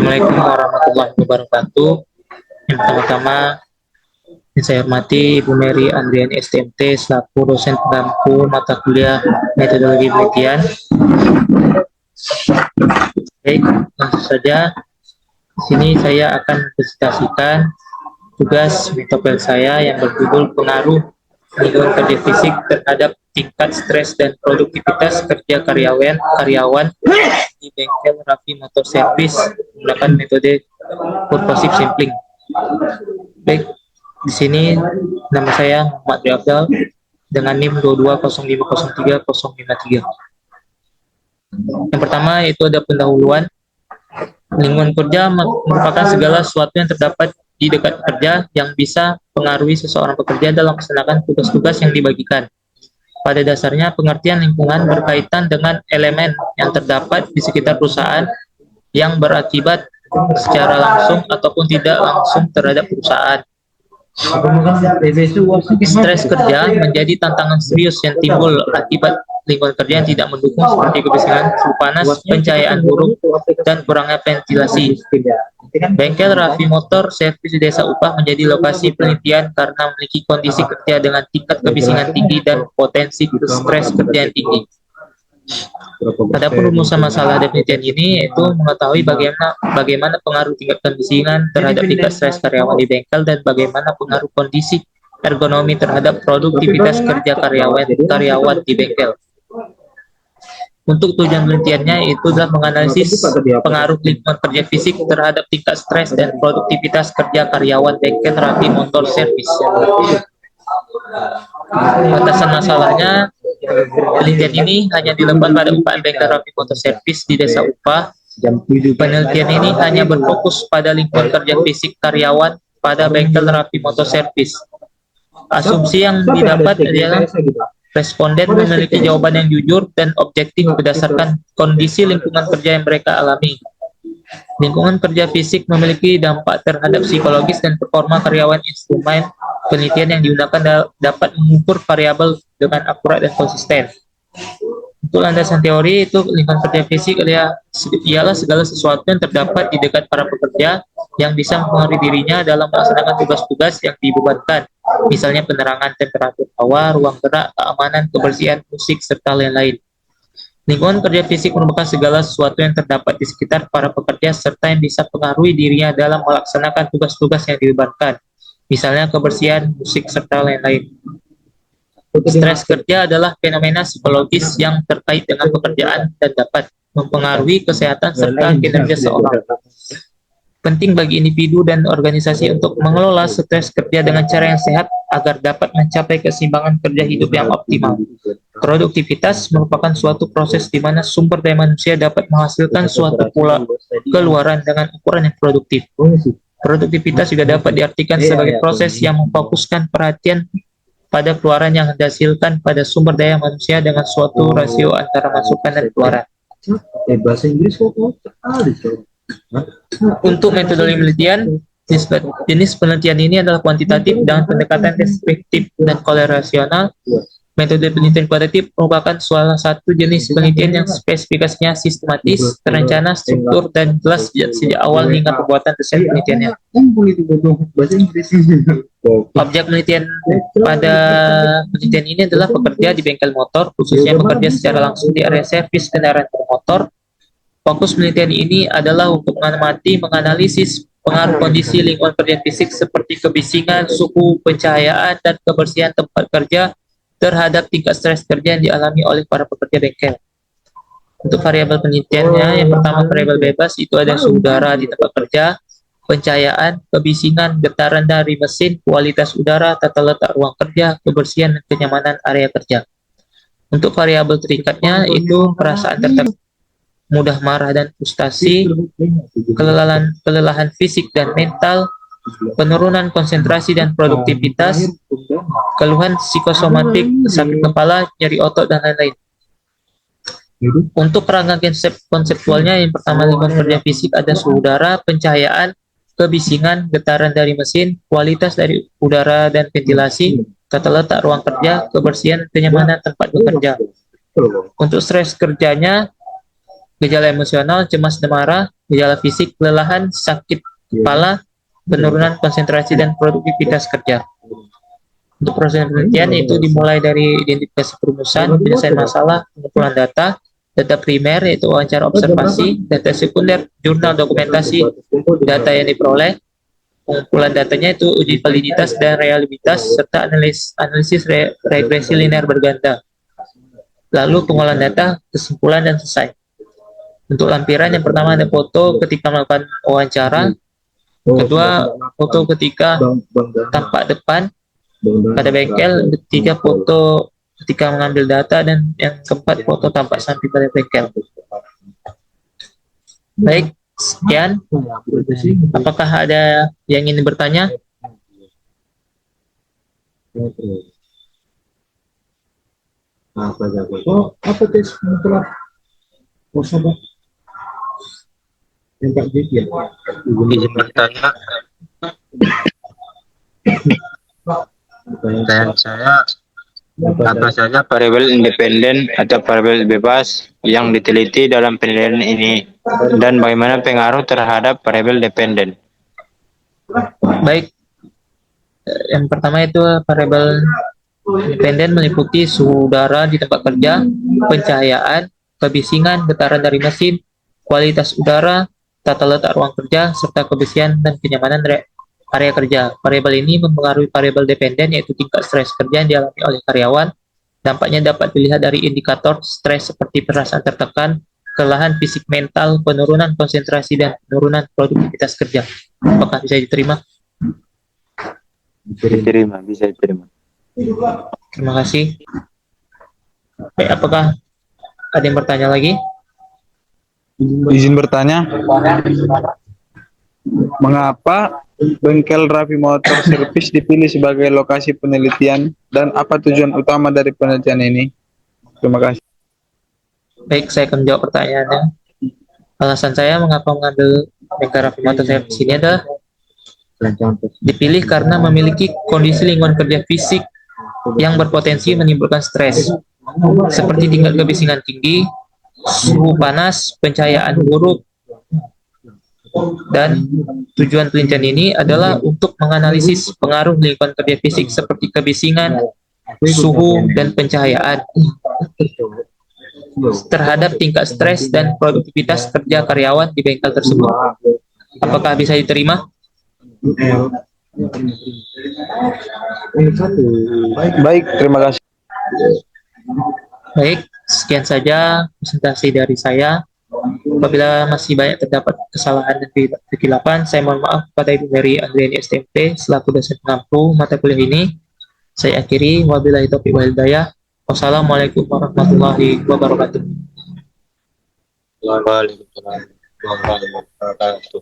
Assalamualaikum warahmatullahi wabarakatuh. Yang pertama-tama yang saya hormati Ibu Mary Andriani STMT selaku dosen pengampu mata kuliah metodologi penelitian. Baik, langsung saja. Di sini saya akan presentasikan tugas metopel saya yang berjudul pengaruh lingkungan kerja fisik terhadap tingkat stres dan produktivitas kerja karyawan di bengkel Raffi Motor Service menggunakan metode purposive sampling. Baik, di sini nama saya Muhammad Riafdal dengan NIM 220503053. Yang pertama itu ada pendahuluan. Lingkungan kerja merupakan segala sesuatu yang terdapat di dekat kerja yang bisa pengaruhi seseorang pekerja dalam melaksanakan tugas-tugas yang dibagikan. Pada dasarnya, pengertian lingkungan berkaitan dengan elemen yang terdapat di sekitar perusahaan yang berakibat secara langsung ataupun tidak langsung terhadap perusahaan. Stres kerja menjadi tantangan serius yang timbul akibat lingkungan kerja yang tidak mendukung seperti kebisingan, suhu panas, pencahayaan buruk, dan kurangnya ventilasi. Bengkel Raffi Motor Service di Desa Upah menjadi lokasi penelitian karena memiliki kondisi kerja dengan tingkat kebisingan tinggi dan potensi stres kerja yang tinggi. Pada perumusan masalah penelitian ini yaitu mengetahui bagaimana pengaruh tingkat kebisingan terhadap tingkat stres karyawan di bengkel dan bagaimana pengaruh kondisi ergonomi terhadap produktivitas kerja karyawan di bengkel. Untuk tujuan penelitiannya itu adalah menganalisis pengaruh lingkungan kerja fisik terhadap tingkat stres dan produktivitas kerja karyawan bengkel Raffi Motor Service. Batasan masalahnya, penelitian ini hanya dilakukan pada UKM bengkel Raffi Motor Service di Desa Upah. Penelitian ini hanya berfokus pada lingkungan kerja fisik karyawan pada bengkel Raffi Motor Service. Asumsi yang didapat adalah responden memiliki jawaban yang jujur dan objektif berdasarkan kondisi lingkungan kerja yang mereka alami. Lingkungan kerja fisik memiliki dampak terhadap psikologis dan performa karyawan. Instrumen penelitian yang digunakan dapat mengukur variabel dengan akurat dan konsisten. Untuk landasan teori itu lingkungan kerja fisik ialah segala sesuatu yang terdapat di dekat para pekerja yang bisa mempengaruhi dirinya dalam melaksanakan tugas-tugas yang dibebankan, misalnya penerangan, temperatur hawa, ruang gerak, keamanan, kebersihan, musik, serta lain-lain. Lingkungan kerja fisik merupakan segala sesuatu yang terdapat di sekitar para pekerja serta yang bisa mempengaruhi dirinya dalam melaksanakan tugas-tugas yang dibebankan, misalnya kebersihan, musik, serta lain-lain. Stres kerja adalah fenomena psikologis yang terkait dengan pekerjaan dan dapat mempengaruhi kesehatan serta kinerja seorang. Penting bagi individu dan organisasi untuk mengelola stres kerja dengan cara yang sehat agar dapat mencapai keseimbangan kerja hidup yang optimal. Produktivitas merupakan suatu proses di mana sumber daya manusia dapat menghasilkan suatu keluaran dengan ukuran yang produktif. Produktivitas juga dapat diartikan sebagai proses yang memfokuskan perhatian pada keluaran yang dihasilkan pada sumber daya manusia dengan suatu rasio antara masukan dan keluaran. Bahasa Inggris kok Untuk metodologi penelitian, jenis penelitian ini adalah kuantitatif dengan pendekatan deskriptif dan korelasional. Metode penelitian kuantitatif merupakan salah satu jenis penelitian yang spesifikasinya sistematis, terencana, struktur, dan jelas sejak awal hingga pembuatan desain penelitiannya. Objek penelitian pada penelitian ini adalah pekerja di bengkel motor, khususnya bekerja secara langsung di area servis kendaraan bermotor. Fokus penelitian ini adalah untuk menganalisis pengaruh kondisi lingkungan kerja fisik seperti kebisingan, suhu, pencahayaan, dan kebersihan tempat kerja terhadap tingkat stres kerja yang dialami oleh para pekerja bengkel. Untuk variabel penelitiannya, yang pertama variabel bebas itu ada suhu udara di tempat kerja, pencahayaan, kebisingan, getaran dari mesin, kualitas udara, tata letak ruang kerja, kebersihan dan kenyamanan area kerja. Untuk variabel terikatnya itu perasaan tertekan, mudah marah dan frustasi, kelelahan fisik dan mental, penurunan konsentrasi dan produktivitas, keluhan psikosomatik, sakit kepala, nyeri otot, dan lain-lain. Untuk rangkaian konseptualnya, yang pertama lingkungan kerja fisik ada suhu udara, pencahayaan, kebisingan, getaran dari mesin, kualitas dari udara dan ventilasi, tata letak ruang kerja, kebersihan, kenyamanan tempat bekerja. Untuk stres kerjanya, gejala emosional, cemas dan marah, gejala fisik, kelelahan, sakit kepala, penurunan konsentrasi dan produktivitas kerja. Untuk proses penelitian itu dimulai dari identifikasi perumusan, penyelesaian masalah, pengumpulan data, data primer yaitu wawancara observasi, data sekunder, jurnal dokumentasi, data yang diperoleh, pengumpulan datanya itu uji validitas dan realitas, serta analisis regresi linear berganda. Lalu pengolahan data, kesimpulan, dan selesai. Untuk lampiran yang pertama ada foto ketika melakukan wawancara, kedua foto ketika tampak depan pada bengkel, ketiga foto ketika mengambil data, dan yang keempat foto tampak samping pada bengkel. Baik, sekian. Apakah ada yang ingin bertanya? Apa tes mutlak? Oh, sabar. Yang Pak Jeki ya? Izin bertanya, pertanyaan saya, apa saja variabel independen atau variabel bebas yang diteliti dalam penilaian ini, dan bagaimana pengaruh terhadap variabel dependen? Baik, yang pertama itu variabel independen meliputi suhu udara di tempat kerja, pencahayaan, kebisingan, getaran dari mesin, kualitas udara, tata letak ruang kerja, serta kebersihan dan kenyamanan area kerja. Variabel ini mempengaruhi variabel dependen, yaitu tingkat stres kerja yang dialami oleh karyawan. Dampaknya dapat dilihat dari indikator stres seperti perasaan tertekan, kelelahan fisik mental, penurunan konsentrasi, dan penurunan produktivitas kerja. Apakah bisa diterima? Diterima, bisa diterima. Terima kasih. Baik, apakah ada yang bertanya lagi? Izin bertanya, mengapa bengkel Raffi Motor Service dipilih sebagai lokasi penelitian dan apa tujuan utama dari penelitian ini? Terima kasih. Baik, saya akan menjawab pertanyaannya. Alasan saya mengapa mengambil bengkel Raffi Motor Service ini adalah dipilih karena memiliki kondisi lingkungan kerja fisik yang berpotensi menimbulkan stres, seperti tingkat kebisingan tinggi, suhu panas, pencahayaan buruk, dan tujuan penelitian ini adalah untuk menganalisis pengaruh lingkungan kerja fisik seperti kebisingan, suhu, dan pencahayaan terhadap tingkat stres dan produktivitas kerja karyawan di bengkel tersebut. Apakah bisa diterima? Baik, terima kasih. Baik, sekian saja presentasi dari saya. Apabila masih banyak terdapat kesalahan dan kekeliruan, saya mohon maaf kepada Ibu Mary Andriani STMP selaku dosen pengampu mata kuliah ini. Saya akhiri, wabillahi taufiq wal hidayah. Wassalamualaikum warahmatullahi wabarakatuh. Waalaikumsalam warahmatullahi wabarakatuh.